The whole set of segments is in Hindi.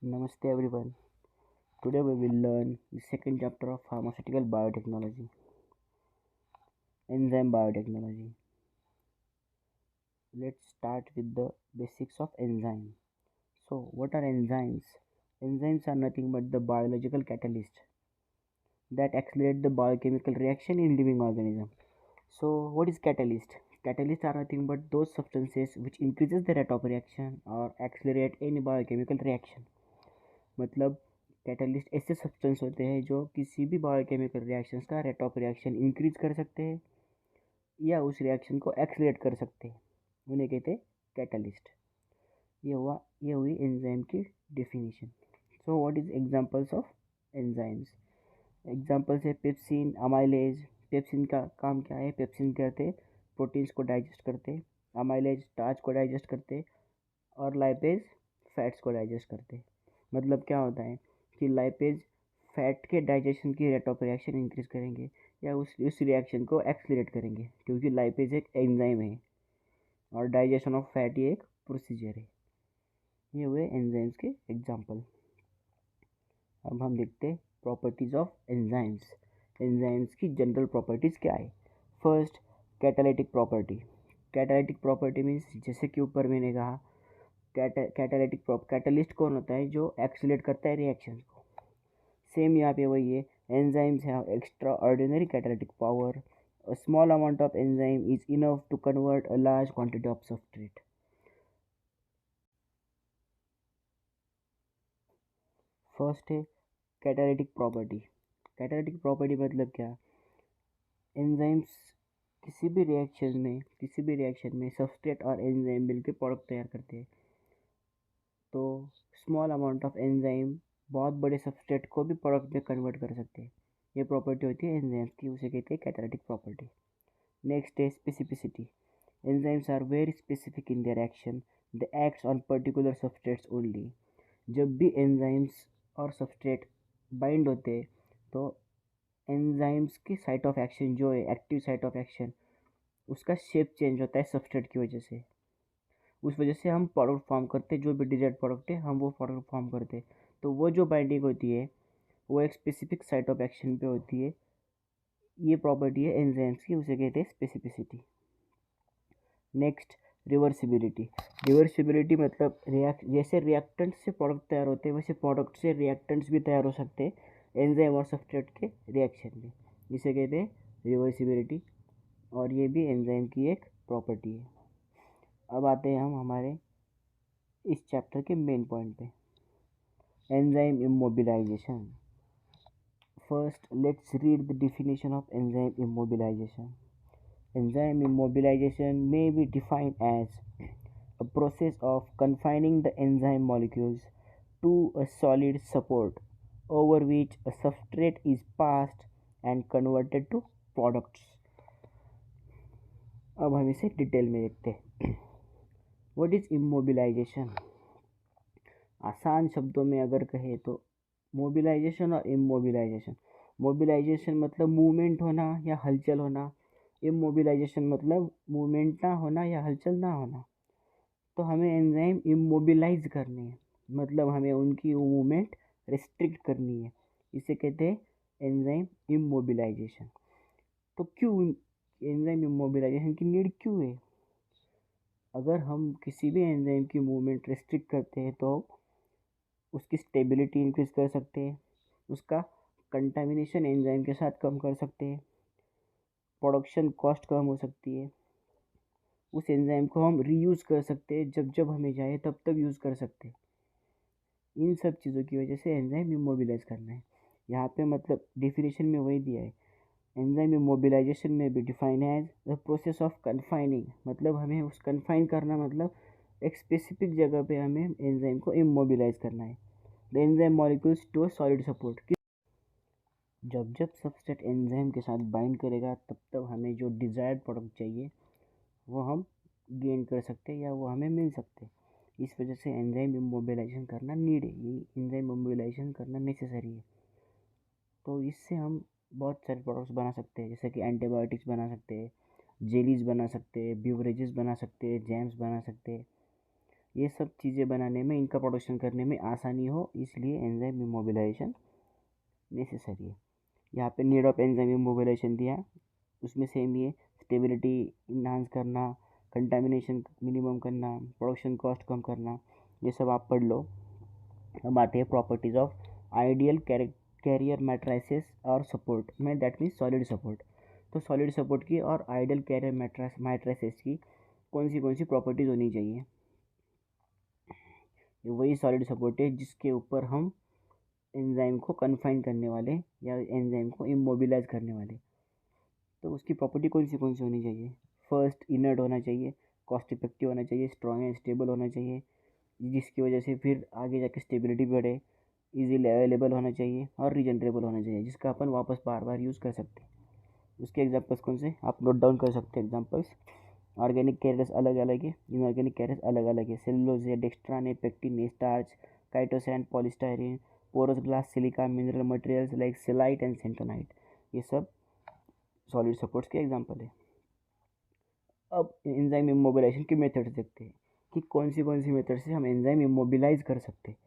Namaste everyone. Today we will learn the second chapter of pharmaceutical biotechnology, enzyme biotechnology. Let's start with the basics of enzyme. So, what are enzymes? Enzymes are nothing but the biological catalyst that accelerate the biochemical reaction in living organism. So, what is catalyst? Catalysts are nothing but those substances which increases the rate of reaction or accelerate any biochemical reaction. मतलब कैटलिस्ट ऐसे सब्सटेंस होते हैं जो किसी भी बायोकेमिकल रिएक्शंस का रेट ऑफ रिएक्शन इंक्रीज कर सकते हैं या उस रिएक्शन को एक्सलेट कर सकते हैं, उन्हें कहते हैं कैटलिस्ट। ये हुई एंजाइम की definition. So what is examples of enzymes? Examples है पेप्सिन, अमाइलेज। पेप्सिन का काम क्या है? पेप्सिन कहते प्रोटीन्स को डाइजेस्ट करते, अमाइलेज स्टार्च को डाइजेस्ट करते और लाइपेज फैट्स को डाइजेस्ट करते। मतलब क्या होता है कि लाइपेज फैट के डाइजेशन की रेट ऑफ रिएक्शन इंक्रीज करेंगे या उस रिएक्शन को एक्सलरेट करेंगे, क्योंकि लाइपेज एक एंजाइम है और डाइजेशन ऑफ फैट ये एक प्रोसीजर है। ये हुए एंजाइम्स के एग्जांपल। अब हम देखते हैं प्रॉपर्टीज ऑफ एंजाइम्स। एंजाइम्स की जनरल प्रॉपर्टीज क्या है? First, catalytic property. Catalytic property means जैसे कि ऊपर मैंने कहा कैटालिस्ट कौन होता है? जो एक्सीलरेट करता है रिएक्शन को। सेम यहाँ पे वही है, enzymes have extraordinary catalytic power. A small amount of enzyme is enough to convert a large quantity of substrate. First है कैटालिटिक प्रॉपर्टी। कैटालिटिक प्रॉपर्टी मतलब क्या? एंजाइम्स किसी भी रिएक्शन में सबस्ट्रेट और एंजाइम मिलकर प्रोडक्ट तैयार करते हैं। तो स्मॉल अमाउंट ऑफ एंजाइम बहुत बड़े सबस्ट्रेट को भी प्रोडक्ट में कन्वर्ट कर सकते हैं। ये प्रॉपर्टी होती है एंजाइम्स की, उसे कहते हैं कैटालिटिक प्रॉपर्टी। नेक्स्ट है specificity. Enzymes are very specific in their action, they acts on particular substrates only. जब भी एंजाइम्स और सबस्ट्रेट बाइंड होते हैं तो एंजाइम्स की साइट ऑफ एक्शन जो है, एक्टिव साइट ऑफ एक्शन, उसका शेप चेंज होता है सबस्ट्रेट की वजह से। उस वजह से हम प्रोडक्ट फॉर्म करते, जो भी डिजायर्ड प्रोडक्ट है हम वो प्रोडक्ट फॉर्म करते। तो वो जो बाइंडिंग होती है वो एक स्पेसिफिक साइट ऑफ एक्शन पे होती है। ये प्रॉपर्टी है एंजाइम्स की, उसे कहते हैं स्पेसिफिसिटी। Next, reversibility. रिवर्सिबिलिटी मतलब जैसे रिएक्टेंट से प्रोडक्ट तैयार होते हैं वैसे प्रोडक्ट से रिएक्टेंट्स भी तैयार हो सकते हैं एंजाइम और सबस्ट्रेट के रिएक्शन में। इसे कहते हैं रिवर्सिबिलिटी और ये भी एंजाइम की एक प्रॉपर्टी है। अब आते हैं हम हमारे इस चैप्टर के मेन पॉइंट पे, enzyme immobilisation. First let's read the definition of enzyme immobilization. Enzyme immobilization may be defined as a process of confining the enzyme molecules to a solid support over which a substrate is passed and converted to products. अब हम इसे डिटेल में देखते हैं। What is immobilisation? आसान शब्दों में अगर कहे तो मोबिलाइजेशन और इमोबिलाइजेशन। मोबिलाइजेशन मतलब मूवमेंट होना या हलचल होना, इमोबिलाइजेशन मतलब मूवमेंट ना होना या हलचल ना होना। तो हमें एंजाइम इमोबिलाइज करनी है, मतलब हमें उनकी मूवमेंट रिस्ट्रिक्ट करनी है, इसे कहते हैं एंजाइम इमोबिलाइजेशन। तो क्यों एंजाइम इमोबिलाइजेशन की नीड क्यों है? अगर हम किसी भी एंजाइम की मूवमेंट रिस्ट्रिक्ट करते हैं तो उसकी स्टेबिलिटी इंक्रीज कर सकते हैं, उसका कंटामिनेशन एंजाइम के साथ कम कर सकते हैं, प्रोडक्शन कॉस्ट कम हो सकती है, उस एंजाइम को हम रीयूज़ कर सकते हैं, जब जब हमें चाहे तब तब यूज़ कर सकते हैं। इन सब चीज़ों की वजह से एंजाइम इमोबिलाइज करना है। यहाँ पे मतलब डेफिनेशन में वही दिया है, एंजाइम इमोबिलाइजेशन में भी डिफाइन है as the process of confining. मतलब हमें उस कन्फाइन करना मतलब एक स्पेसिफिक जगह पे हमें एंजाइम को इमोबिलाइज करना है। The enzyme molecules to a solid support. जब जब सबस्ट्रेट एंजाइम के साथ बाइंड करेगा तब तब हमें जो डिज़ायर्ड प्रोडक्ट चाहिए वो हम गेन कर सकते हैं या वो हमें मिल सकते हैं। इस वजह से एंजाइम इमोबिलाइजेशन करना नीड है, ये एंजाइम इमोबिलाइजेशन करना नेसेसरी है। तो इससे हम बहुत सारे प्रोडक्ट्स बना सकते हैं, जैसे कि एंटीबायोटिक्स बना सकते हैं, जेलीज बना सकते हैं, ब्यूवरेजेस बना सकते हैं, जैम्स बना सकते हैं। ये सब चीज़ें बनाने में, इनका प्रोडक्शन करने में आसानी हो, इसलिए एंजाइम इमोबिलाइजेशन नेसेसरी है। यहाँ पे नीड ऑफ एंजाइम इमोबिलाइजेशन दिया, उसमें सेम ही है, स्टेबिलिटी इन्हांस करना, कंटामिनेशन मिनिमम करना, प्रोडक्शन कॉस्ट कम करना, ये सब आप पढ़ लो। अब आते हैं properties of ideal carrier matrices और सपोर्ट में, दैट मीन्स सॉलिड सपोर्ट। तो सॉलिड सपोर्ट की और आइडियल कैरियर मैट्रिसेस की कौन सी प्रॉपर्टीज़ होनी चाहिए? वही सॉलिड सपोर्ट है जिसके ऊपर हम एंजाइम को कन्फाइन करने वाले या एंजाइम को इमोबिलाइज करने वाले। तो उसकी प्रॉपर्टी कौन सी होनी चाहिए? फर्स्ट, इनर्ट होना चाहिए, कॉस्ट इफेक्टिव होना चाहिए, स्ट्रॉन्ग एंड स्टेबल होना चाहिए, जिसकी वजह से फिर आगे जाके स्टेबिलिटी बढ़े, इजीली अवेलेबल होना चाहिए और रीजनरेबल होना चाहिए, जिसका अपन वापस बार बार यूज़ कर सकते हैं। उसके एग्जांपल्स कौन से आप नोट डाउन कर सकते हैं एग्जांपल्स। ऑर्गेनिक कैरियर्स अलग अलग है, इनऑर्गेनिक कैरियर्स अलग अलग है। सेलुलोज है, डेक्स्ट्रान है, पेक्टिन है, starch, chitosan, polystyrene, porous glass, silica, mineral materials like celite and bentonite, ये सब सॉलिड सपोर्ट्स के एग्जांपल है। अब एंजाइम इमोबिलाइजेशन के मेथड्स देखते हैं कि कौन सी मेथड से हम एंजाइम इमोबिलाइज कर सकते हैं।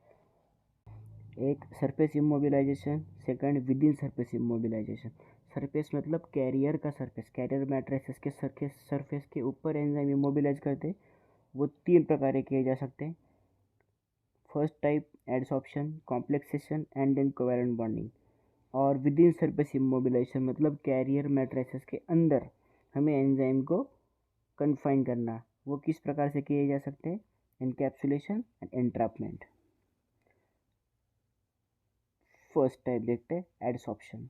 एक surface immobilisation, second within surface immobilisation. Surface मतलब कैरियर का सरफेस, कैरियर मैट्रिसेस के सरफेस के ऊपर एंजाइम इमोबिलाइज करते, वो 3 प्रकार किए जा सकते हैं। First type adsorption, complexation and then covalent bonding. और विद इन सरफेस इमोबिलाइजेशन मतलब कैरियर मैट्रिसेस के अंदर हमें एंजाइम को कन्फाइन करना, वो किस प्रकार से किए जा सकते हैं? Encapsulation and entrapment. First type देखते हैं, adsorption.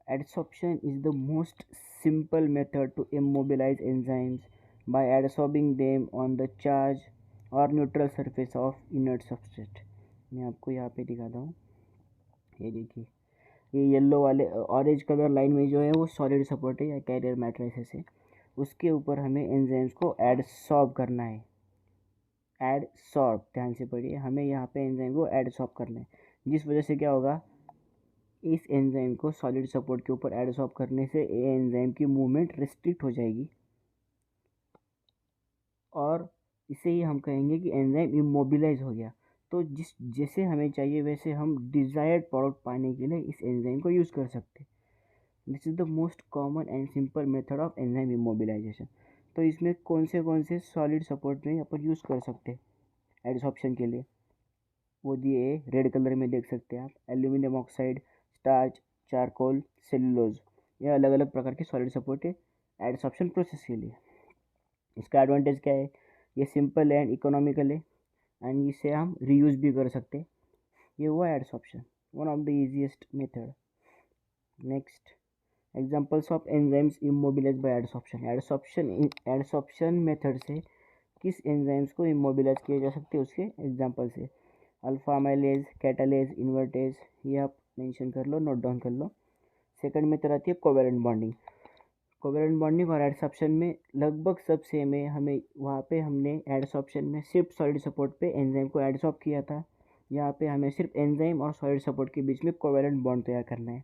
Adsorption is the most simple method to immobilize enzymes by adsorbing them on the charged or neutral surface of inert substrate। मैं आपको यहाँ पे दिखाता हूँ, ये देखिए, ये येलो वाले ऑरेंज कलर लाइन में जो है वो सॉलिड सपोर्ट है या कैरियर मैट्रिसेस है, उसके ऊपर हमें एंजाइम्स को एडसॉर्ब करना है। एडसॉर्ब, ध्यान से पढ़िए, हमें यहाँ पे एंजाइम को एडसॉर्ब करना है, जिस वजह से क्या होगा, इस एंजाइम को सॉलिड सपोर्ट के ऊपर एडसॉर्ब करने से एंजाइम की मूवमेंट रिस्ट्रिक्ट हो जाएगी, और इसे ही हम कहेंगे कि एंजाइम इमोबिलाइज हो गया। तो जैसे हमें चाहिए वैसे हम डिज़ायर्ड प्रोडक्ट पाने के लिए इस एंजाइम को यूज़ कर सकते हैं। This is the most common and simple method of enzyme immobilisation. तो इसमें कौन से सॉलिड सपोर्ट में अपन यूज़ कर सकते हैं एडसॉर्प्शन के लिए? वो दिए रेड कलर में, देख सकते हैं आप, aluminium oxide, starch, charcoal, cellulose, ये अलग अलग प्रकार के सॉलिड सपोर्ट है एडसॉर्प्शन प्रोसेस के लिए। इसका एडवांटेज क्या है? ये सिंपल एंड इकोनॉमिकल है एंड इसे हम रीयूज़ भी कर सकते हैं। ये हुआ adsorption, one of the easiest method. Next, examples of enzymes immobilise by adsorption. Adsorption method से किस एंजाइम्स को इमोबिलाइज किया जा सकते हैं उसके एग्जांपल से अल्फा अमाइलेज, कैटालेज, इन्वर्टेज, ये आप मेंशन कर लो, नोट डाउन कर लो। सेकंड मेथड आती है कोवैलेंट बॉन्डिंग। कोवैलेंट बॉन्डिंग और एडसॉर्प्शन में लगभग सब सेम है। हमें वहाँ पे हमने एडसॉर्प्शन में सिर्फ सॉलिड सपोर्ट पे एंजाइम को एडसॉर्ब किया था, यहाँ पे हमें सिर्फ एंजाइम और सॉलिड सपोर्ट के बीच में कोवैलेंट बॉन्ड तैयार करना है।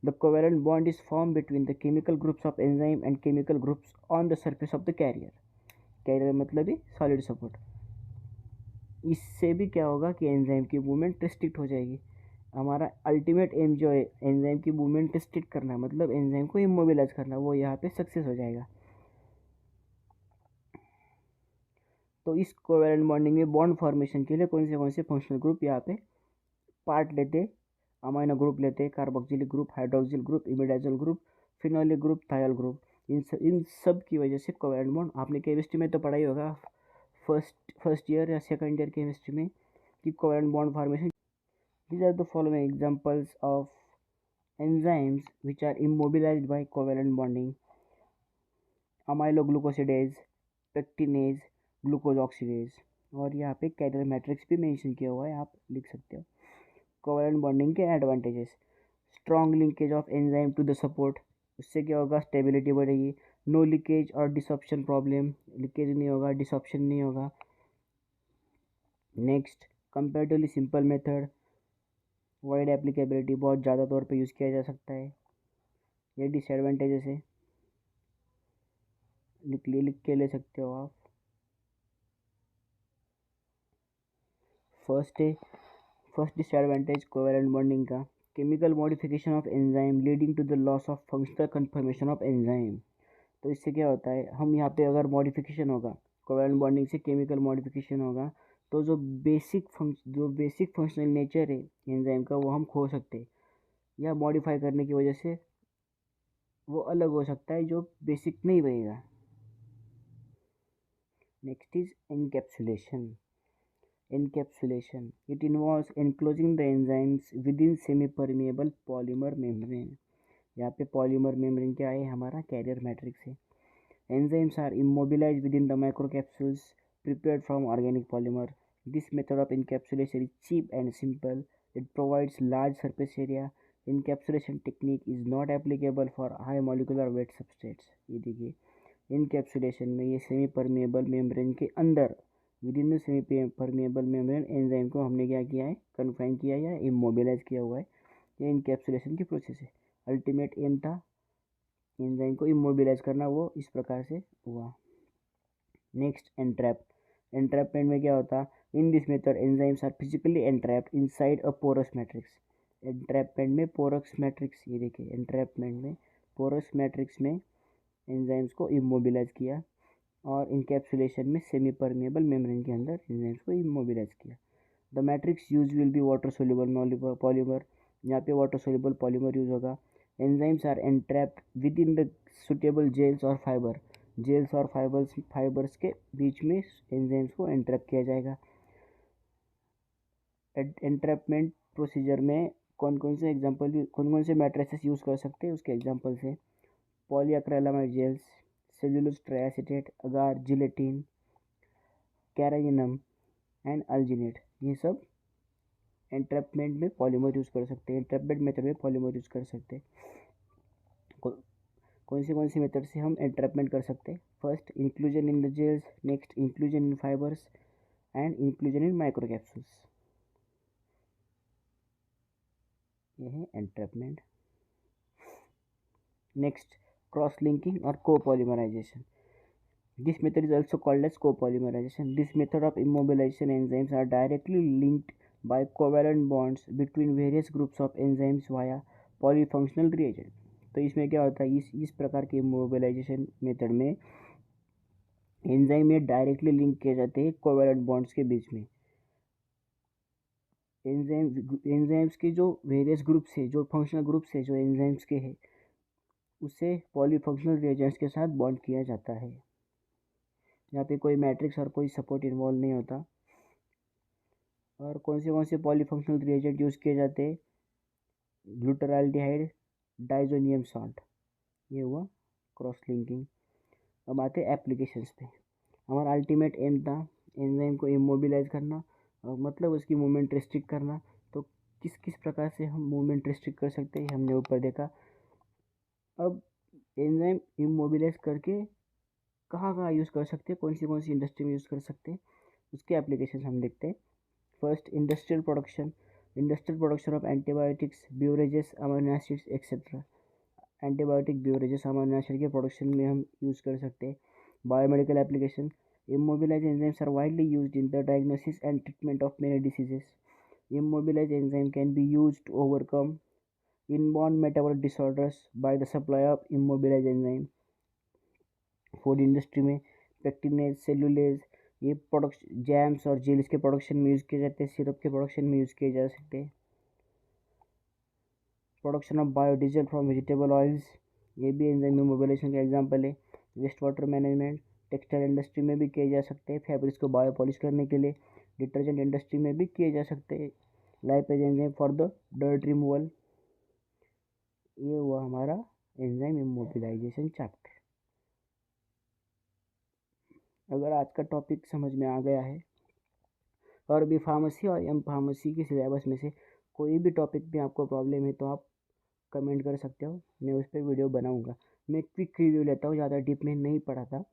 The covalent bond is form between the chemical groups of enzyme and chemical groups on the surface of the carrier. Carrier मतलब ही सॉलिड सपोर्ट। इससे भी क्या होगा कि एंजाइम की मूवमेंट रिस्ट्रिक्ट हो जाएगी। हमारा अल्टीमेट एम जो है एंजाइम की मूवमेंट रिस्ट्रिक्ट करना, मतलब एंजाइम को इमोबिलाइज करना, वो यहाँ पे सक्सेस हो जाएगा। तो इस कोवैलेंट बॉन्डिंग में बॉन्ड फॉर्मेशन के लिए कौन से फंक्शनल ग्रुप यहाँ पे पार्ट लेते? अमाइनो ग्रुप लेते, carboxylic group, hydroxyl group, imidazole group, phenolic group, thiol group. इन सब की वजह से कोवैलेंट बॉन्ड, आपने केमिस्ट्री में तो पढ़ाई होगा फर्स्ट ईयर या सेकंड ईयर केमिस्ट्री में कि covalent bond formation. These are the following examples of enzymes which are immobilized by covalent bonding: amyloglucosidase, pectinase, glucose oxidase. और यहाँ पे कैरियर मैट्रिक्स भी मेंशन किया हुआ है, आप लिख सकते हो। कोवैलेंट बॉन्डिंग के advantages: strong linkage of enzyme to the support, उससे क्या होगा, स्टेबिलिटी बढ़ेगी। नो लीकेज और डिसॉप्शन प्रॉब्लम, लीकेज नहीं होगा, डिसॉप्शन नहीं होगा। Next, comparatively simple method, wide applicability, बहुत ज़्यादा तौर पे यूज़ किया जा सकता है। ये डिसएडवांटेजेस है, लिख के ले सकते हो आप। फर्स्ट डिसएडवांटेज कोवैलेंट बॉन्डिंग का, chemical modification of enzyme leading to the loss of functional conformation of enzyme. तो इससे क्या होता है, हम यहाँ पे अगर मॉडिफिकेशन होगा कोवैलेंट बॉन्डिंग से, केमिकल मॉडिफिकेशन होगा, तो जो बेसिक फंक्शनल नेचर है एंजाइम का वो हम खो सकते हैं, या मॉडिफाई करने की वजह से वो अलग हो सकता है, जो बेसिक नहीं रहेगा। Next is encapsulation. It involves enclosing the enzymes with in semi permeable polymer membrane. यहाँ पे पॉलीमर मेम्ब्रेन क्या है, हमारा कैरियर मैट्रिक्स है। Enzymes are immobilized within the microcapsules prepared from organic polymer. This method of encapsulation is cheap and simple. It provides large surface area. Encapsulation technique is not applicable for high molecular weight substrates. ये देखिए, encapsulation में ये सेमी परमिएबल मेम्ब्रेन के अंदर, with in the semi permeable membrane, enzyme को हमने क्या किया है, कन्फाइन किया या इमोबिलाइज किया हुआ है। ये इनकैप्सुलेशन की प्रोसेस है। अल्टीमेट एम था एंजाइम को इमोबिलाइज करना, वो इस प्रकार से हुआ। नेक्स्ट, एंट्रैपमेंट में क्या होता, in this method enzymes are physically entrapped inside a porous matrix. Entrapment में पोरस मैट्रिक्स, ये देखिए एंट्रैपमेंट में पोरस मैट्रिक्स में एंजाइम्स को इमोबिलाइज किया, और इनकैप्सुलेशन में सेमी परमिएबल मेम्ब्रेन के अंदर एंजाइम्स को इमोबिलाइज किया। The matrix use will be water soluble polymer. यहाँ पे वाटर सोल्यूबल पॉलीमर यूज होगा। Enzymes are entrapped within the suitable gels और फाइबर्स के बीच में एंजाइम्स को एंट्रैप किया जाएगा। एंट्रैपमेंट प्रोसीजर में कौन कौन से मैट्रिसेस यूज़ कर सकते हैं, उसके एग्जांपल्स हैं polyacrylamide gels, cellulose triacetate, agar, gelatin, carrageenan and alginate. ये सब एंट्रैपमेंट में पॉलीमर यूज़ कर सकते हैं, एंट्रैपमेंट मेथड में पॉलीमर यूज़ कर सकते हैं। कौन सी मेथड से हम एंट्रैपमेंट कर सकते हैं? First, inclusion in the gels, next inclusion in fibres and inclusion in microcapsules. ये है एंट्रैपमेंट। नेक्स्ट, क्रॉस लिंकिंग और कोपॉलीमराइजेशन। This method is also called as copolymerization. This method of immobilization enzymes are directly linked by covalent bonds between various groups of enzymes via polyfunctional reagent. तो इसमें क्या होता है, इस प्रकार के इमोबिलाइजेशन मेथड में एंजाइम में डायरेक्टली लिंक किए जाते हैं कोवैलेंट बॉन्ड्स के बीच में। एंजाइम्स के जो वेरियस ग्रुप्स है, जो फंक्शनल ग्रुप्स है जो एंजाइम्स के हैं, उससे पॉलीफंक्शनल रिएजेंट्स के साथ बॉन्ड किया जाता है। यहाँ पे कोई मैट्रिक्स और कोई सपोर्ट इन्वॉल्व नहीं होता। और कौन से पॉलीफंक्शनल रिएजेंट यूज़ किए जाते हैं? Glutaraldehyde, diazonium salt. ये हुआ क्रॉस लिंकिंग। अब आते हैं एप्लीकेशंस पे। हमारा अल्टीमेट एम था एंजाइम को इमोबिलाइज करना, और मतलब उसकी मूवमेंट रिस्ट्रिक्ट करना। तो किस प्रकार से हम मूवमेंट रिस्ट्रिक्ट कर सकते हैं, हमने ऊपर देखा। अब एंजाइम इमोबिलाइज करके कहाँ यूज़ कर सकते हैं, कौन सी इंडस्ट्री में यूज़ कर सकते हैं, उसके एप्लीकेशन हम देखते हैं। First, industrial production of antibiotics, beverages, amino acids etcetera. Antibiotic, beverages, amino acid के प्रोडक्शन में हम यूज़ कर सकते हैं। Biomedical application, immobilized enzymes are widely used in the diagnosis and treatment of many diseases. Immobilized enzyme can be used to overcome inborn metabolic disorders by the supply of immobilized enzyme. Food industry में पेक्टिनेज, सेलुलेज, ये प्रोडक्शन जैम्स और जेल्स के प्रोडक्शन में यूज़ किए जाते हैं, सिरप के प्रोडक्शन में यूज़ किए जा सकते हैं। Production of biodiesel from vegetable oils, ये भी एंजाइम इमोबिलाइजेशन का एग्जांपल है। Waste water management, textile industry में भी किए जा सकते हैं, फैब्रिक्स को बायो पॉलिश करने के लिए। डिटर्जेंट इंडस्ट्री में भी किए जा सकते हैं, lipase enzyme for the dirt removal. ये हुआ हमारा एंजाइम इमोबिलाइजेशन चैप्टर। अगर आज का टॉपिक समझ में आ गया है, और भी फार्मेसी और एम फार्मेसी के सिलेबस में से कोई भी टॉपिक में आपको प्रॉब्लम है तो आप कमेंट कर सकते हो, मैं उस पर वीडियो बनाऊंगा। मैं क्विक रिव्यू लेता हूँ, ज़्यादा डीप में नहीं पढ़ा था,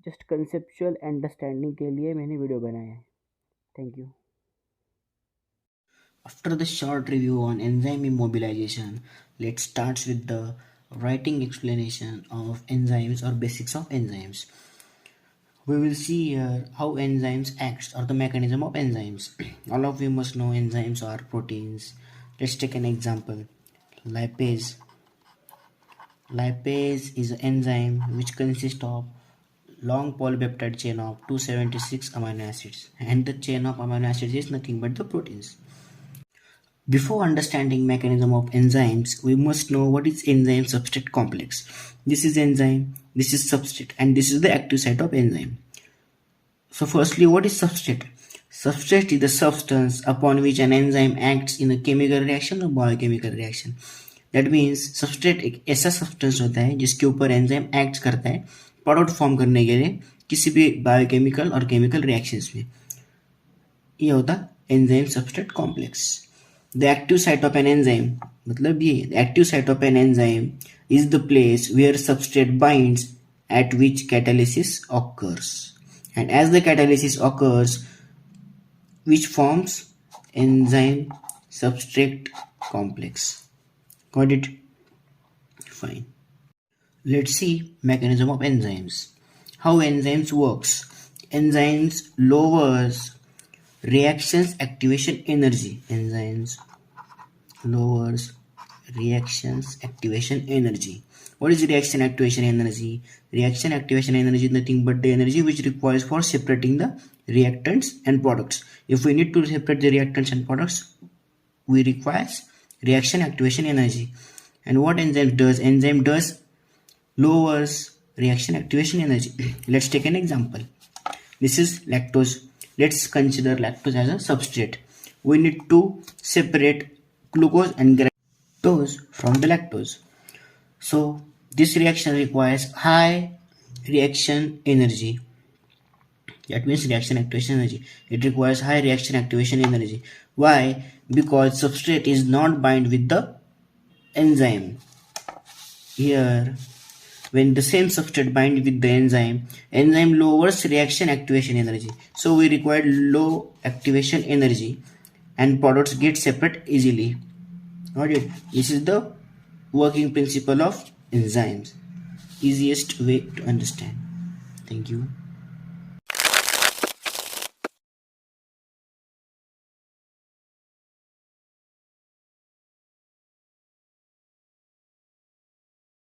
जस्ट कंसेप्चुअल अंडरस्टैंडिंग के लिए मैंने वीडियो बनाया है। Thank you. After the short review on enzyme immobilization, let's start with the writing explanation of enzymes or basics of enzymes. We will see here how enzymes act or the mechanism of enzymes. All of you must know enzymes are proteins. Let's take an example. Lipase. Lipase is an enzyme which consists of long polypeptide chain of 276 amino acids, and the chain of amino acids is nothing but the proteins. Before understanding mechanism of enzymes, we must know what is enzyme substrate complex. This is enzyme, this is substrate, and this is the active site of enzyme. So firstly, what is substrate? Substrate is the substance upon which an enzyme acts in a chemical reaction or biochemical reaction. That means substrate एक ऐसा substance होता है जिसके ऊपर enzyme acts करता है प्रोडक्ट फॉर्म करने के लिए किसी भी बायोकेमिकल और केमिकल रिएक्शंस में. ये होता enzyme substrate complex. The active site of an enzyme मतलब ये active site of an enzyme is the place where substrate binds at which catalysis occurs, and as the catalysis occurs, which forms enzyme substrate complex. Got it? Fine. Let's see mechanism of enzymes. How enzymes works. Enzymes lowers reactions activation energy. Enzymes lowers reactions activation energy. What is reaction activation energy? Reaction activation energy is nothing but the energy which requires for separating the reactants and products. If we need to separate the reactants and products, we require reaction activation energy. And what enzyme does? Enzyme does lowers reaction activation energy. Let's take an example. This is lactose. Let's consider lactose as a substrate. We need to separate glucose and galactose from the lactose. So this reaction requires high reaction energy. That means reaction activation energy. It requires high reaction activation energy. Why? Because substrate is not bind with the enzyme. Here, when the same substrate bind with the enzyme lowers reaction activation energy. So we require low activation energy and products get separate easily. Alright, this is the working principle of enzymes. Easiest way to understand. Thank you.